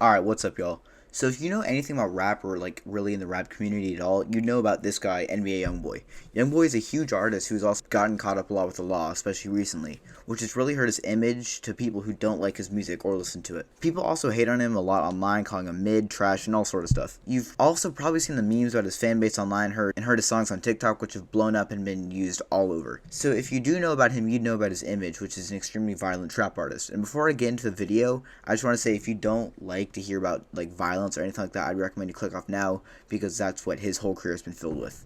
Alright, what's up, y'all? So, if you know anything about rap or, really in the rap community at all, you know about this guy, NBA Youngboy. Youngboy is a huge artist who's also gotten caught up a lot with the law, especially recently, which has really hurt his image to people who don't like his music or listen to it. People also hate on him a lot online, calling him mid, trash, and all sort of stuff. You've also probably seen the memes about his fan base online heard his songs on TikTok, which have blown up and been used all over. So, if you do know about him, you'd know about his image, which is an extremely violent trap artist. And before I get into the video, I just want to say if you don't like to hear about violence or anything like that, I'd recommend you click off now because that's what his whole career has been filled with.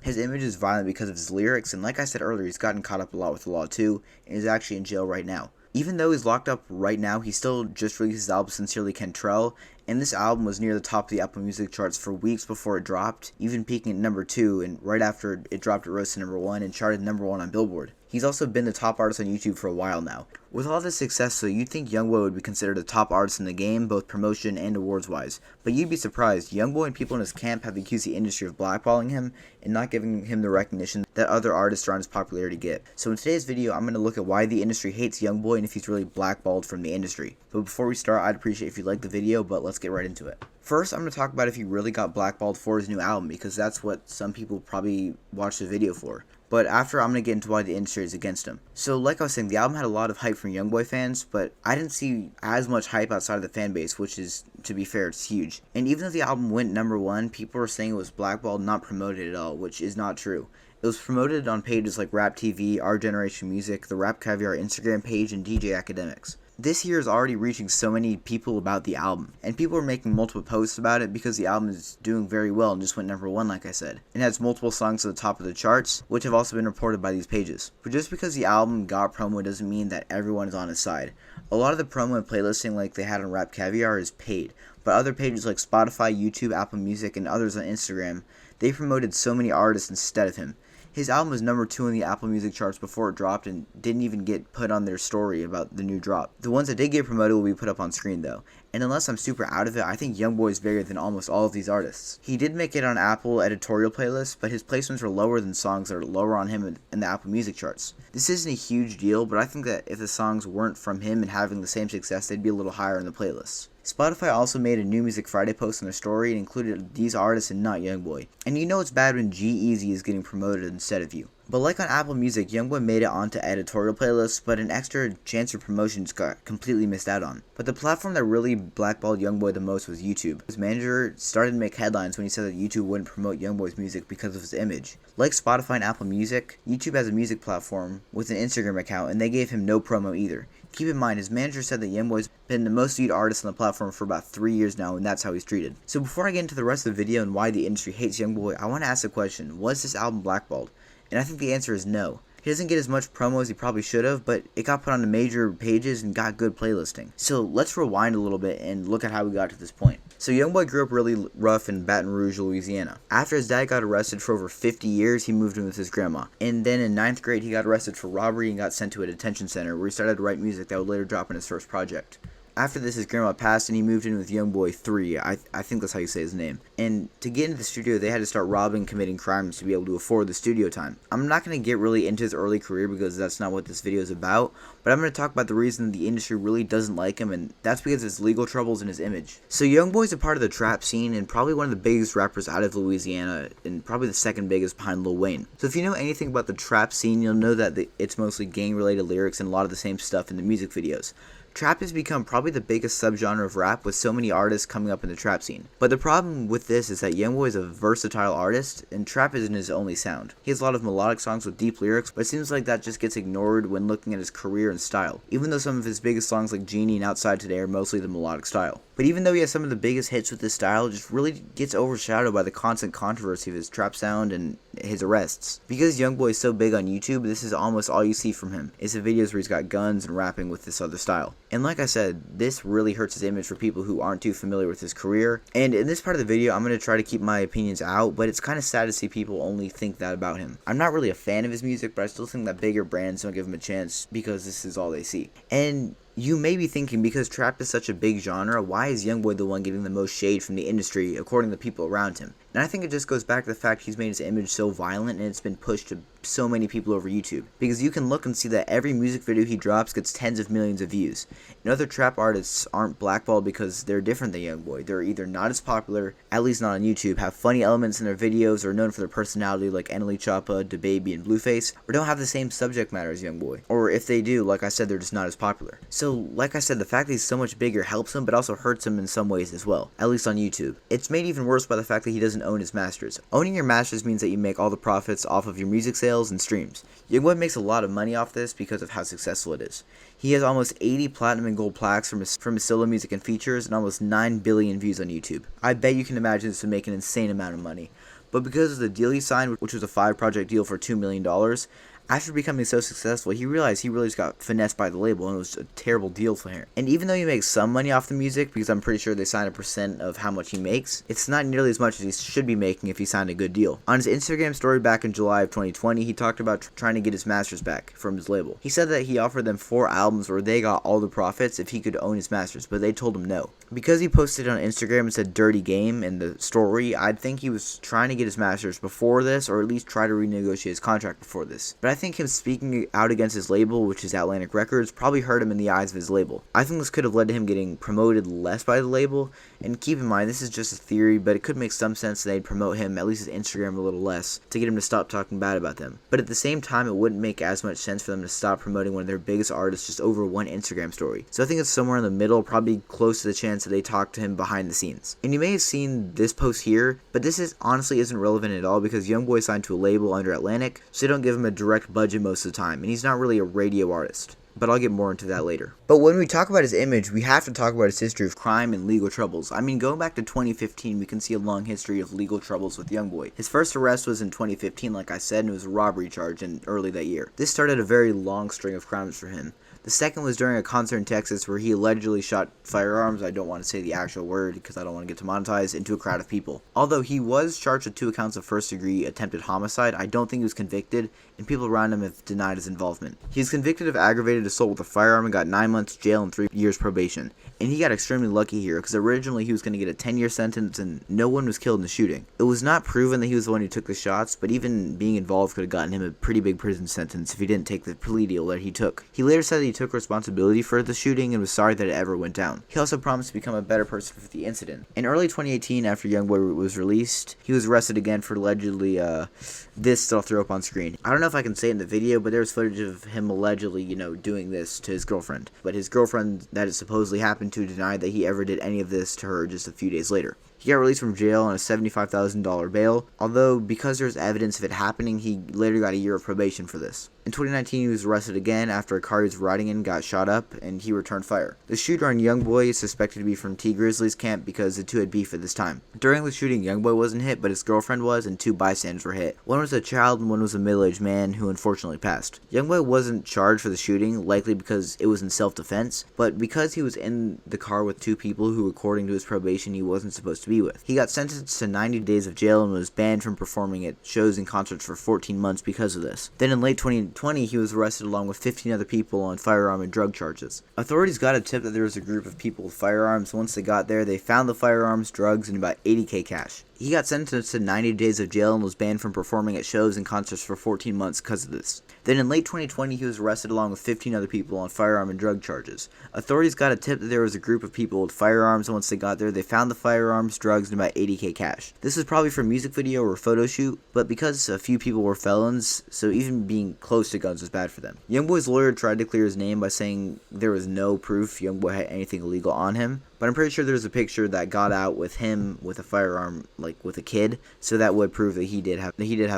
His image is violent because of his lyrics, and like I said earlier, he's gotten caught up a lot with the law too, and is actually in jail right now. Even though he's locked up right now, he still just released his album Sincerely Cantrell, and this album was near the top of the Apple Music charts for weeks before it dropped, even peaking at number 2, and right after it dropped it rose to number 1 and charted number 1 on Billboard. He's also been the top artist on YouTube for a while now. With all this success, though, you'd think Youngboy would be considered a top artist in the game, both promotion and awards-wise. But you'd be surprised, Youngboy and people in his camp have accused the industry of blackballing him and not giving him the recognition that other artists around his popularity get. So in today's video, I'm going to look at why the industry hates Youngboy and if he's really blackballed from the industry. But before we start, I'd appreciate if you liked the video, but let's get right into it. First, I'm going to talk about if he really got blackballed for his new album, because that's what some people probably watched the video for. But after, I'm going to get into why the industry is against him. So, like I was saying, the album had a lot of hype from Youngboy fans, but I didn't see as much hype outside of the fan base, which is, to be fair, it's huge. And even though the album went number 1, people were saying it was blackballed, not promoted at all, which is not true. It was promoted on pages like Rap TV, Our Generation Music, the Rap Caviar Instagram page, and DJ Academics. This year is already reaching so many people about the album, and people are making multiple posts about it because the album is doing very well and just went number 1 like I said. It has multiple songs at the top of the charts, which have also been reported by these pages. But just because the album got promo doesn't mean that everyone is on his side. A lot of the promo and playlisting like they had on Rap Caviar is paid, but other pages like Spotify, YouTube, Apple Music, and others on Instagram, they promoted so many artists instead of him. His album was number 2 in the Apple Music charts before it dropped and didn't even get put on their story about the new drop. The ones that did get promoted will be put up on screen though, and unless I'm super out of it, I think Youngboy is bigger than almost all of these artists. He did make it on Apple editorial playlists, but his placements were lower than songs that are lower on him in the Apple Music charts. This isn't a huge deal, but I think that if the songs weren't from him and having the same success, they'd be a little higher in the playlists. Spotify also made a New Music Friday post on their story and included these artists and not Youngboy. And you know it's bad when G-Eazy is getting promoted instead of you. But like on Apple Music, Youngboy made it onto editorial playlists, but an extra chance for promotions got completely missed out on. But the platform that really blackballed Youngboy the most was YouTube. His manager started to make headlines when he said that YouTube wouldn't promote Youngboy's music because of his image. Like Spotify and Apple Music, YouTube has a music platform with an Instagram account, and they gave him no promo either. Keep in mind, his manager said that Youngboy's been the most viewed artist on the platform for about 3 years now, and that's how he's treated. So before I get into the rest of the video and why the industry hates Youngboy, I want to ask the question, was this album blackballed? And I think the answer is no. He doesn't get as much promo as he probably should have, but it got put on the major pages and got good playlisting. So let's rewind a little bit and look at how we got to this point. So Youngboy grew up really rough in Baton Rouge, Louisiana. After his dad got arrested for over 50 years, he moved in with his grandma. And then in 9th grade, he got arrested for robbery and got sent to a detention center where he started to write music that would later drop in his first project. After this, his grandma passed and he moved in with Youngboy 3, I think that's how you say his name. And to get into the studio, they had to start robbing and committing crimes to be able to afford the studio time. I'm not going to get really into his early career because that's not what this video is about, but I'm going to talk about the reason the industry really doesn't like him, and that's because of his legal troubles and his image. So Youngboy's a part of the trap scene and probably one of the biggest rappers out of Louisiana, and probably the second biggest behind Lil Wayne. So if you know anything about the trap scene, you'll know that it's mostly gang-related lyrics and a lot of the same stuff in the music videos. Trap has become probably the biggest subgenre of rap with so many artists coming up in the trap scene. But the problem with this is that Youngboy is a versatile artist, and trap isn't his only sound. He has a lot of melodic songs with deep lyrics, but it seems like that just gets ignored when looking at his career and style, even though some of his biggest songs like Genie and Outside Today are mostly the melodic style. But even though he has some of the biggest hits with this style, it just really gets overshadowed by the constant controversy of his trap sound and his arrests. Because Youngboy is so big on YouTube, this is almost all you see from him, is the videos where he's got guns and rapping with this other style. And like I said, this really hurts his image for people who aren't too familiar with his career. And in this part of the video, I'm going to try to keep my opinions out, but it's kind of sad to see people only think that about him. I'm not really a fan of his music, but I still think that bigger brands don't give him a chance because this is all they see. And you may be thinking, because trap is such a big genre, why is Youngboy the one getting the most shade from the industry according to people around him? And I think it just goes back to the fact he's made his image so violent and it's been pushed to so many people over YouTube. Because you can look and see that every music video he drops gets tens of millions of views. And other trap artists aren't blackballed because they're different than Youngboy. They're either not as popular, at least not on YouTube, have funny elements in their videos, or known for their personality like Enely Choppa, DaBaby, and Blueface, or don't have the same subject matter as Youngboy. Or if they do, like I said, they're just not as popular. So, like I said, the fact that he's so much bigger helps him, but also hurts him in some ways as well, at least on YouTube. It's made even worse by the fact that he doesn't own his masters. Owning your masters means that you make all the profits off of your music sales and streams. Youngboy makes a lot of money off this because of how successful it is. He has almost 80 platinum and gold plaques from his solo music and features, and almost 9 billion views on YouTube. I bet you can imagine this would make an insane amount of money. But because of the deal he signed, which was a 5-project deal for $2 million, after becoming so successful, he realized he really just got finessed by the label, and it was a terrible deal for him. And even though he makes some money off the music, because I'm pretty sure they sign a percent of how much he makes, it's not nearly as much as he should be making if he signed a good deal. On his Instagram story back in July of 2020, he talked about trying to get his masters back from his label. He said that he offered them 4 albums where they got all the profits if he could own his masters, but they told him no. Because he posted on Instagram and said dirty game in the story, I'd think he was trying to get his masters before this, or at least try to renegotiate his contract before this. But I think him speaking out against his label, which is Atlantic Records, probably hurt him in the eyes of his label. I think this could have led to him getting promoted less by the label, and keep in mind, this is just a theory, but it could make some sense that they'd promote him, at least his Instagram, a little less, to get him to stop talking bad about them. But at the same time, it wouldn't make as much sense for them to stop promoting one of their biggest artists just over one Instagram story. So I think it's somewhere in the middle, probably close to the chance that they talked to him behind the scenes. And you may have seen this post here, but this honestly isn't relevant at all because Youngboy signed to a label under Atlantic, so they don't give him a direct budget most of the time, and he's not really a radio artist. But I'll get more into that later. But when we talk about his image, we have to talk about his history of crime and legal troubles. I mean, going back to 2015, we can see a long history of legal troubles with Youngboy. His first arrest was in 2015, like I said, and it was a robbery charge in early that year. This started a very long string of crimes for him. The second was during a concert in Texas where he allegedly shot firearms, I don't want to say the actual word because I don't want to get demonetized, into a crowd of people. Although he was charged with 2 accounts of first-degree attempted homicide, I don't think he was convicted, and people around him have denied his involvement. He was convicted of aggravated assault with a firearm and got 9 months jail and 3 years probation. And he got extremely lucky here because originally he was going to get a 10-year sentence and no one was killed in the shooting. It was not proven that he was the one who took the shots, but even being involved could have gotten him a pretty big prison sentence if he didn't take the plea deal that he took. He later said that he took responsibility for the shooting and was sorry that it ever went down. He also promised to become a better person for the incident. In early 2018, after Youngboy was released, he was arrested again for allegedly this that I'll throw up on screen. I don't know if I can say it in the video, but there's footage of him allegedly, doing this to his girlfriend. But his girlfriend that it supposedly happened to denied that he ever did any of this to her just a few days later. He got released from jail on a $75,000 bail, although because there's evidence of it happening, he later got a year of probation for this. In 2019, he was arrested again after a car he was riding in got shot up, and he returned fire. The shooter on Youngboy is suspected to be from T Grizzly's camp because the two had beef at this time. During the shooting, Youngboy wasn't hit, but his girlfriend was, and 2 bystanders were hit. One was a child, and one was a middle-aged man who unfortunately passed. Youngboy wasn't charged for the shooting, likely because it was in self-defense, but because he was in the car with 2 people who, according to his probation, he wasn't supposed to be with. He got sentenced to 90 days of jail and was banned from performing at shows and concerts for 14 months because of this. Then in late 2020, he was arrested along with 15 other people on firearm and drug charges. Authorities got a tip that there was a group of people with firearms. Once they got there, they found the firearms, drugs, and about $80,000 cash. He got sentenced to 90 days of jail and was banned from performing at shows and concerts for 14 months because of this. Then in late 2020, he was arrested along with 15 other people on firearm and drug charges. Authorities got a tip that there was a group of people with firearms, and once they got there, they found the firearms, drugs, and about $80,000 cash. This was probably for a music video or a photo shoot, but because a few people were felons, so even being close to guns was bad for them. Youngboy's lawyer tried to clear his name by saying there was no proof Youngboy had anything illegal on him, but I'm pretty sure there's a picture that got out with him with a firearm, like with a kid, so that would prove that he did have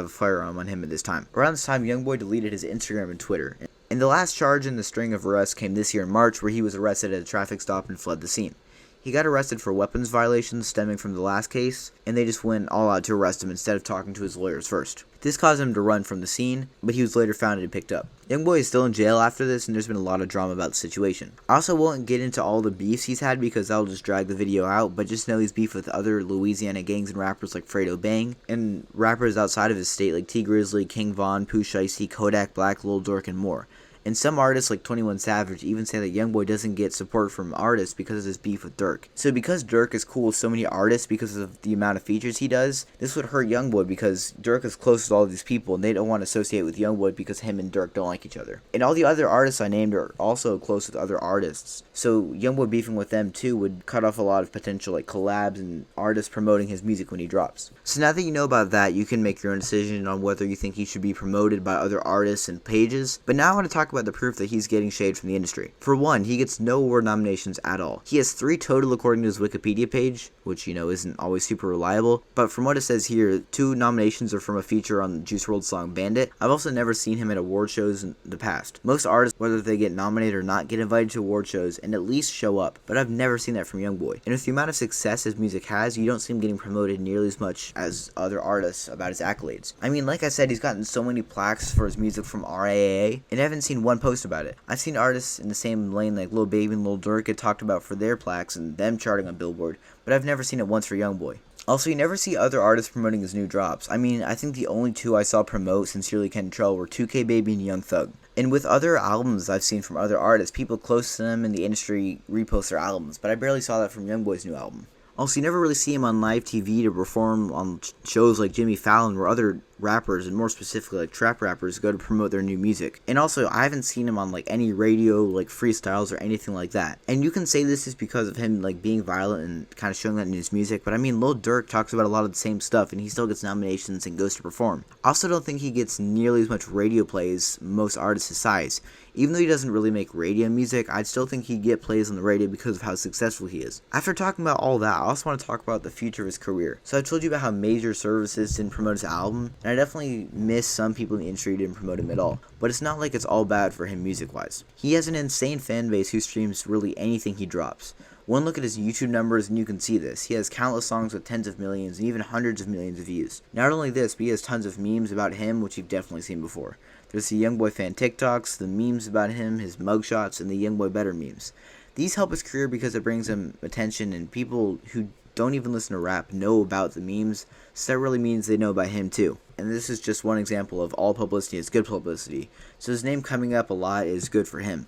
a firearm on him at this time. Around this time, Youngboy deleted his Instagram and Twitter. And the last charge in the string of arrests came this year in March, where he was arrested at a traffic stop and fled the scene. He got arrested for weapons violations stemming from the last case, and they just went all out to arrest him instead of talking to his lawyers first. This caused him to run from the scene, but he was later found and picked up. Youngboy is still in jail after this, and there's been a lot of drama about the situation. I also won't get into all the beefs he's had because that'll just drag the video out, but just know he's beef with other Louisiana gangs and rappers like Fredo Bang, and rappers outside of his state like T Grizzly, King Von, Pooh Shiesty, Kodak Black, Lil Durk, and more. And some artists like 21 Savage even say that Youngboy doesn't get support from artists because of his beef with Dirk. So because Dirk is cool with so many artists because of the amount of features he does, this would hurt Youngboy because Dirk is close to all of these people and they don't want to associate with Youngboy because him and Dirk don't like each other. And all the other artists I named are also close with other artists. So Youngboy beefing with them too would cut off a lot of potential like collabs and artists promoting his music when he drops. So now that you know about that, you can make your own decision on whether you think he should be promoted by other artists and pages. But now I want to talk about the proof that he's getting shade from the industry. For one, he gets no award nominations at all. He has 3 total according to his Wikipedia page, which isn't always super reliable, but from what it says here, 2 nominations are from a feature on Juice WRLD's song Bandit. I've also never seen him at award shows in the past. Most artists, whether they get nominated or not, get invited to award shows and at least show up, but I've never seen that from Youngboy. And with the amount of success his music has, you don't see him getting promoted nearly as much as other artists about his accolades. I mean, like I said, he's gotten so many plaques for his music from RIAA, and I haven't seen one post about it. I've seen artists in the same lane like Lil Baby and Lil Durk get talked about for their plaques and them charting on Billboard, but I've never seen it once for Youngboy. Also, you never see other artists promoting his new drops. I mean, I think the only 2 I saw promote Sincerely Kentrell were 2K Baby and Young Thug. And with other albums I've seen from other artists, people close to them in the industry repost their albums, but I barely saw that from Youngboy's new album. Also, you never really see him on live TV to perform on shows like Jimmy Fallon where other rappers, and more specifically like trap rappers, go to promote their new music. And also, I haven't seen him on like any radio like freestyles or anything like that. And you can say this is because of him like being violent and kind of showing that in his music, but I mean, Lil Durk talks about a lot of the same stuff and he still gets nominations and goes to perform. I also don't think he gets nearly as much radio plays most artists his size. Even though he doesn't really make radio music, I'd still think he'd get plays on the radio because of how successful he is. After talking about all that, I also want to talk about the future of his career. So I told you about how major services didn't promote his album, and I definitely miss some people in the industry who didn't promote him at all. But it's not like it's all bad for him music-wise. He has an insane fan base who streams really anything he drops. One look at his YouTube numbers and you can see this. He has countless songs with tens of millions and even hundreds of millions of views. Not only this, but he has tons of memes about him, which you've definitely seen before. There's the Youngboy fan TikToks, the memes about him, his mugshots, and the Youngboy Better memes. These help his career because it brings him attention, and people who don't even listen to rap know about the memes, so that really means they know about him too. And this is just one example of all publicity is good publicity, so his name coming up a lot is good for him.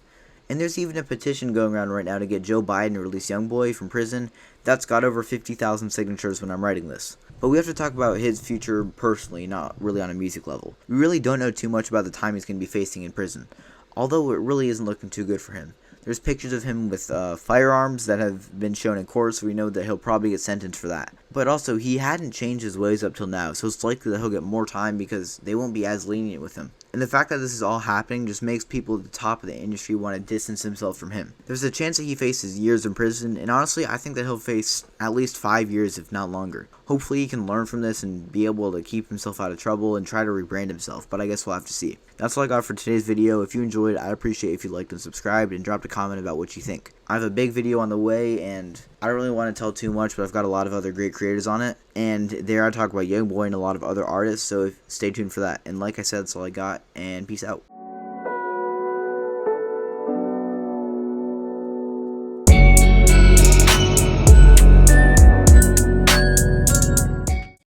And there's even a petition going around right now to get Joe Biden to release Youngboy from prison. That's got over 50,000 signatures when I'm writing this. But we have to talk about his future personally, not really on a music level. We really don't know too much about the time he's going to be facing in prison, although it really isn't looking too good for him. There's pictures of him with firearms that have been shown in court, so we know that he'll probably get sentenced for that. But also, he hadn't changed his ways up till now, so it's likely that he'll get more time because they won't be as lenient with him. And the fact that this is all happening just makes people at the top of the industry want to distance themselves from him. There's a chance that he faces years in prison, and honestly, I think that he'll face at least 5 years, if not longer. Hopefully he can learn from this and be able to keep himself out of trouble and try to rebrand himself, but I guess we'll have to see. That's all I got for today's video. If you enjoyed it, I'd appreciate if you liked and subscribed and dropped a comment about what you think. I have a big video on the way, and I don't really want to tell too much, but I've got a lot of other great creators on it, and there I talk about Youngboy and a lot of other artists, so stay tuned for that. And like I said, that's all I got, and peace out.